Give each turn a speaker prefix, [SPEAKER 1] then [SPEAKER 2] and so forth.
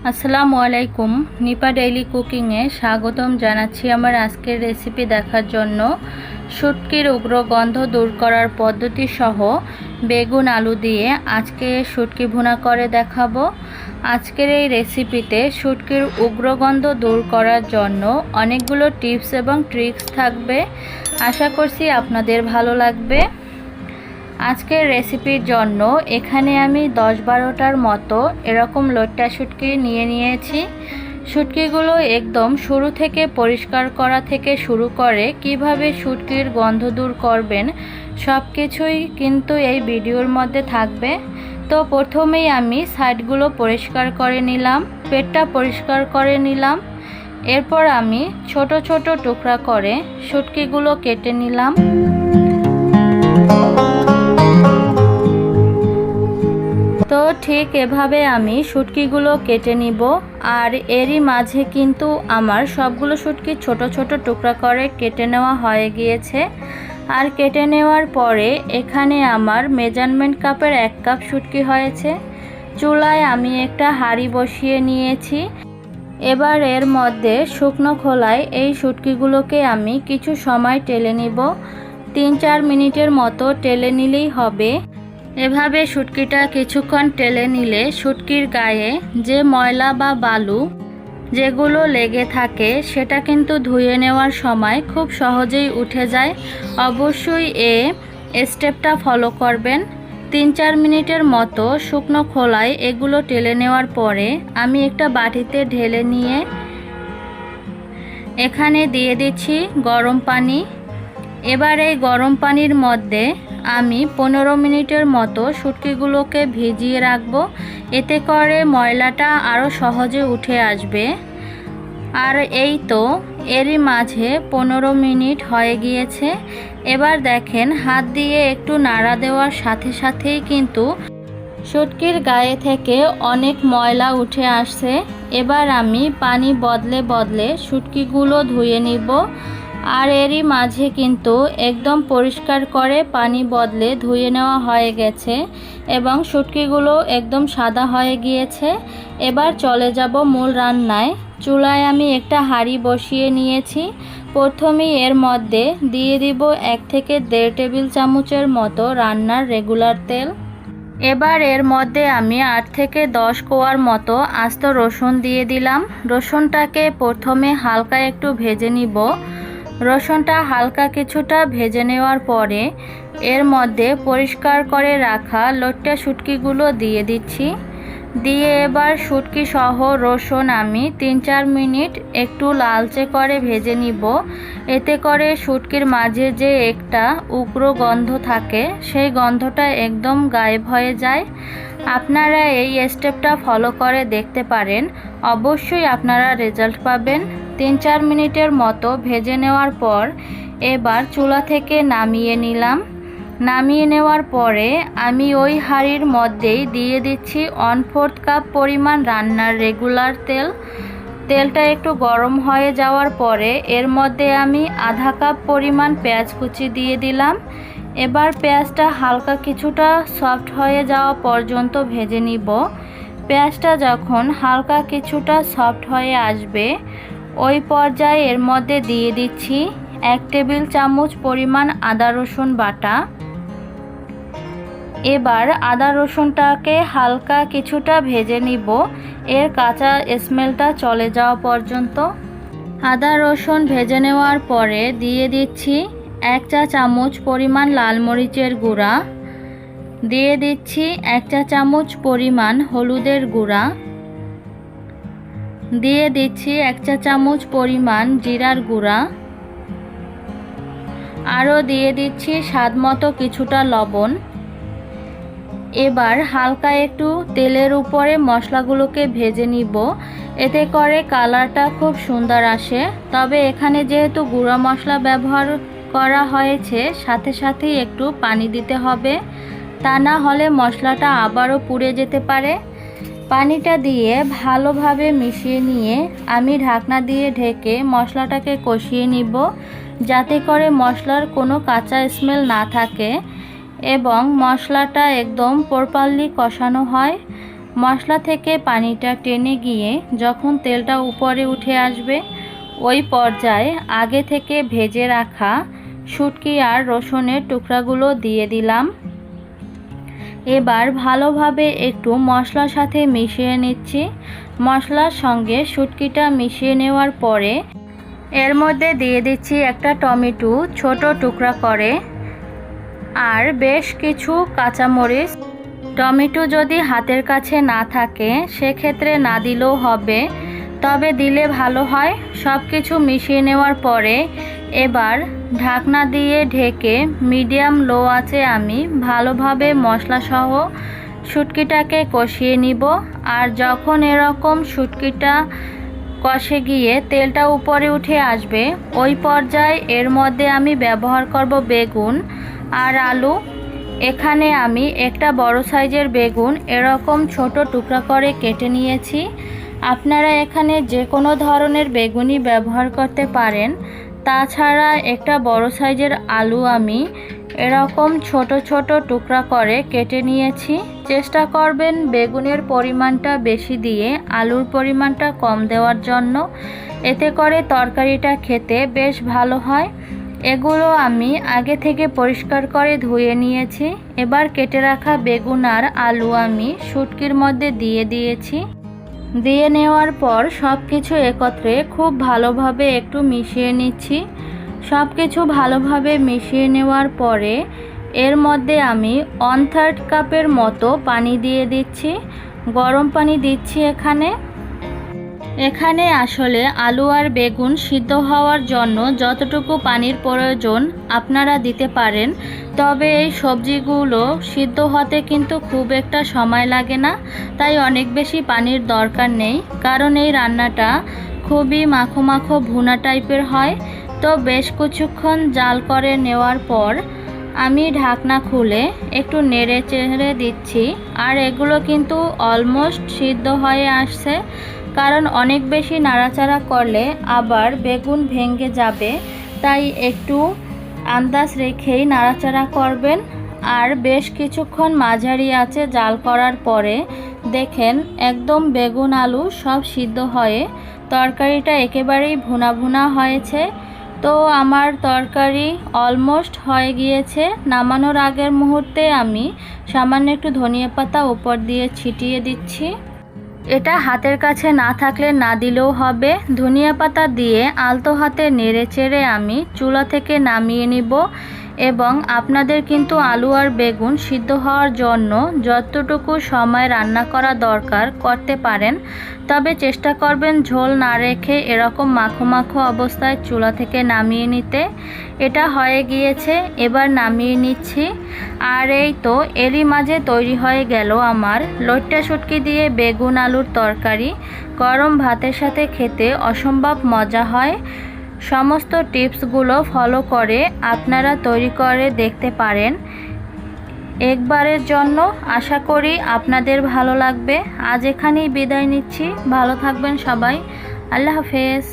[SPEAKER 1] আসসালামু আলাইকুম। নিপা ডেইলি কুকিংয়ে স্বাগতম জানাচ্ছি আমার আজকের রেসিপি দেখার জন্য। শুটকির উগ্র গন্ধ দূর করার পদ্ধতি সহ বেগুন আলু দিয়ে আজকে শুটকি ভুনা করে দেখাবো। আজকের এই রেসিপিতে শুটকির উগ্র গন্ধ দূর করার জন্য অনেকগুলো টিপস এবং ট্রিক্স থাকবে। আশা করছি আপনাদের ভালো লাগবে। আজকের রেসিপির জন্য এখানে আমি 10-12টার মতো এরকম লইট্টা শুটকি নিয়েছি। শুটকিগুলো একদম শুরু থেকে পরিষ্কার করা থেকে শুরু করে কিভাবে শুটকির গন্ধ দূর করবেন সব কিছুই কিন্তু এই ভিডিওর মধ্যে থাকবে। তো প্রথমেই আমি সাইডগুলো পরিষ্কার করে নিলাম, পেটটা পরিষ্কার করে নিলাম। এরপর আমি ছোট ছোট টুকরা করে শুটকিগুলো কেটে নিলাম। তো ঠিক এভাবে আমি শুটকিগুলো কেটে নিব। আর এরই মাঝে কিন্তু আমার সবগুলো শুটকি ছোট ছোট টুকরা করে কেটে নেওয়া হয়ে গিয়েছে। আর কেটে নেওয়ার পরে এখানে আমার মেজারমেন্ট কাপের 1 কাপ শুটকি হয়েছে। চুলায় আমি একটা হাঁড়ি বসিয়ে নিয়েছি। এবার এর মধ্যে শুকনো খোলায় এই শুটকিগুলোকে আমি কিছু সময় টেলে নিব। 3-4 মিনিটের মতো টেলে নিলেই হবে। এভাবে শুটকিটা কিছুক্ষণ টেলে নিলে শুটকির গায়ে যে ময়লা বা বালু যেগুলো লেগে থাকে সেটা কিন্তু ধুয়ে নেওয়ার সময় খুব সহজেই উঠে যায়। অবশ্যই এই স্টেপটা ফলো করবেন। 3-4 মিনিটের মতো শুকনো খোলায় এগুলো টেলে নেওয়ার পরে আমি একটা বাটিতে ঢেলে নিয়ে এখানে দিয়ে দিচ্ছি গরম পানি। এবার এই গরম পানির মধ্যে আমি 15 মিনিটের মতো শুটকিগুলোকে ভিজিয়ে রাখবো। এতে করে ময়লাটা আরও সহজে উঠে আসবে। আর এই তো এরই মাঝে 15 মিনিট হয়ে গিয়েছে। এবার দেখেন হাত দিয়ে একটু নাড়া দেওয়ার সাথে সাথেই কিন্তু শুটকির গায়ে থেকে অনেক ময়লা উঠে আসছে। এবার আমি পানি বদলে বদলে শুটকিগুলো ধুয়ে নিব। আর এরই মাঝে কিন্তু একদম পরিষ্কার করে পানি বদলে ধুয়ে নেওয়া হয়ে গেছে এবং শুটকিগুলো একদম সাদা হয়ে গিয়েছে। এবার চলে যাব মূল রান্নায়। চুলায় আমি একটা হাঁড়ি বসিয়ে নিয়েছি। প্রথমেই এর মধ্যে দিয়ে দিব 1 থেকে 1.5 টেবিল চামচের মতো রান্নার রেগুলার তেল। এবার এর মধ্যে আমি 8 থেকে 10 কোয়ার মতো আস্ত রসুন দিয়ে দিলাম। রসুনটাকে প্রথমে হালকা একটু ভেজে নিব। রসুনটা হালকা কিছুটা ভেজে নেওয়ার পরে এর মধ্যে পরিষ্কার করে রাখা লইট্টা শুটকিগুলো দিয়ে দিচ্ছি। দিয়ে এবার শুটকি সহ রসুন আমি 3-4 মিনিট একটু লালচে করে ভেজে নিব। এতে করে শুটকির মাঝে যে একটা উগ্র গন্ধ থাকে সেই গন্ধটা একদম গায়েব হয়ে যায়। আপনারা এই স্টেপটা ফলো করে দেখতে পারেন, অবশ্যই আপনারা রেজাল্ট পাবেন। 3-4 মিনিটের মতো ভেজে নেওয়ার পর এবার চুলা থেকে নামিয়ে নিলাম। নামিয়ে নেওয়ার পরে আমি ওই হাঁড়ির মধ্যেই দিয়ে দিচ্ছি 1/4 কাপ পরিমাণ রান্নার রেগুলার তেল। তেলটা একটু গরম হয়ে যাওয়ার পরে এর মধ্যে আমি আধা কাপ পরিমাণ পেঁয়াজ কুচি দিয়ে দিলাম। এবার পেঁয়াজটা হালকা কিছুটা সফট হয়ে যাওয়া পর্যন্ত ভেজে নিব। পেঁয়াজটা যখন হালকা কিছুটা সফট হয়ে আসবে ওই পর্যায়ে এর মধ্যে দিয়ে দিচ্ছি 1 টেবিল চামচ পরিমাণ আদা রসুন বাটা। এবার আদা রসুনটাকে হালকা কিছুটা ভেজে নিব, এর কাঁচা স্মেলটা চলে যাওয়া পর্যন্ত। আদা রসুন ভেজে নেওয়ার পরে দিয়ে দিচ্ছি 1 চা চামচ পরিমাণ লাল মরিচের গুঁড়া, দিয়ে দিচ্ছি 1 চা চামচ পরিমাণ হলুদের গুঁড়া, দিয়ে দিচ্ছি 1 চা চামচ পরিমাণ জিরার গুঁড়া, আরও দিয়ে দিচ্ছি স্বাদমতো কিছুটা লবণ। এবার হালকা একটু তেলের উপরে মশলাগুলোকে ভেজে নিব। এতে করে কালারটা খুব সুন্দর আসে। তবে এখানে যেহেতু গুঁড়া মশলা ব্যবহার করা হয়েছে সাথে সাথেই একটু পানি দিতে হবে, তা না হলে মশলাটা আবারও পুড়ে যেতে পারে। পানিটা দিয়ে ভালোভাবে মিশিয়ে নিয়ে আমি ঢাকনা দিয়ে ঢেকে মশলাটাকে কষিয়ে নিব, যাতে করে মশলার কোনো কাঁচা স্মেল না থাকে এবং মশলাটা একদম প্রপারলি কষানো হয়। মশলা থেকে পানিটা টেনে গিয়ে যখন তেলটা উপরে উঠে আসবে, ওই পর্যায়ে আগে থেকে ভেজে রাখা শুটকি আর রসুনের টুকরাগুলো দিয়ে দিলাম। এবার ভালোভাবে একটু মশলার সাথে মিশিয়ে নিচ্ছি। মশলার সঙ্গে শুটকিটা মিশিয়ে নেওয়ার পরে এর মধ্যে দিয়ে দিচ্ছি একটা টমেটো ছোট টুকরা করে আর বেশ কিছু কাঁচামরিচ। টমেটো যদি হাতের কাছে না থাকে সেক্ষেত্রে না দিলেও হবে, তবে দিলে ভালো হয়। সব কিছু মিশিয়ে নেওয়ার পরে এবার ঢাকনা দিয়ে ঢেকে মিডিয়াম লো আঁচে আমি ভালোভাবে মশলাসহ শুটকিটাকে কষিয়ে নিব। আর যখন এরকম শুটকিটা কষে গিয়ে তেলটা উপরে উঠে আসবে, ওই পর্যায়ে এর মধ্যে আমি ব্যবহার করব বেগুন আর আলু। এখানে আমি একটা বড় সাইজের বেগুন এরকম ছোট টুকরা করে কেটে নিয়েছি। আপনারা এখানে যে কোনো ধরনের বেগুনই ব্যবহার করতে পারেন। তাছাড়া একটা বড় সাইজের আলু আমি এরকম ছোট ছোট টুকরা করে কেটে নিয়েছি। চেষ্টা করবেন বেগুনের পরিমাণটা বেশি দিয়ে আলুর পরিমাণটা কম দেওয়ার জন্য, এতে করে তরকারিটা খেতে বেশ ভালো হয়। এগুলো আমি আগে থেকে পরিষ্কার করে ধুয়ে নিয়েছি। এবার কেটে রাখা বেগুন আর আলু আমি শুটকির মধ্যে দিয়ে দিয়েছি। দিয়ে নেওয়ার পর সব কিছু একত্রে খুব ভালোভাবে একটু মিশিয়ে নিচ্ছি। সব কিছু ভালোভাবে মিশিয়ে নেওয়ার পরে এর মধ্যে আমি 1/3 কাপের মতো পানি দিয়ে দিচ্ছি। গরম পানি দিচ্ছি এখানে আসলে আলু আর বেগুন সিদ্ধ হওয়ার জন্য যতটুকু পানির প্রয়োজন আপনারা দিতে পারেন, তবে এই সবজিগুলো সিদ্ধ হতে কিন্তু খুব একটা সময় লাগে না, তাই অনেক বেশি পানির দরকার নেই। কারণ এই রান্নাটা খুবই মাখো মাখো ভুনা টাইপের হয়। তো বেশ কিছুক্ষণ জাল করে নেওয়ার পর আমি ঢাকনা খুলে একটু নেড়ে চেড়ে দিচ্ছি। আর এগুলো কিন্তু অলমোস্ট সিদ্ধ হয়ে আসছে, কারণ অনেক বেশি নাড়াচাড়া করলে আবার বেগুন ভেঙে যাবে, তাই একটু আন্দাজ রেখেই নাড়াচাড়া করবেন। আর বেশ কিছুক্ষণ মাঝারি আঁচে জাল করার পরে দেখেন একদম বেগুন আলু সব সিদ্ধ হয়ে তরকারিটা একেবারেই ভুনা ভুনা হয়েছে। তো আমার তরকারি অলমোস্ট হয়ে গিয়েছে। নামানোর আগের মুহূর্তে আমি সামান্য একটু ধনিয়া পাতা উপর দিয়ে ছিটিয়ে দিচ্ছি। এটা হাতের কাছে না থাকলে না দিলেও হবে। ধনিয়া পাতা দিয়ে আলতো হাতে নেড়ে চেড়ে আমি চুলা থেকে নামিয়ে নিব। এবং আপনাদের কিন্তু আলু আর বেগুন সিদ্ধ হওয়ার জন্য যতটুকু সময় রান্না করা দরকার করতে পারেন, তবে চেষ্টা করবেন ঝোল না রেখে এরকম মাখো মাখো অবস্থায় চুলা থেকে নামিয়ে নিতে। এটা হয়ে গিয়েছে, এবার নামিয়ে নিচ্ছি। আর এই তো এরই মাঝে তৈরি হয়ে গেল আমার লইট্টা শুটকি দিয়ে বেগুন আলুর তরকারি। গরম ভাতের সাথে খেতে অসম্ভব মজা হয়। সমস্ত টিপসগুলো ফলো করে আপনারা তৈরি করে দেখতে পারেন একবারের জন্য। আশা করি আপনাদের ভালো লাগবে। আজ এখানেই বিদায় নিচ্ছি। ভালো থাকবেন সবাই। আল্লাহ হাফেজ।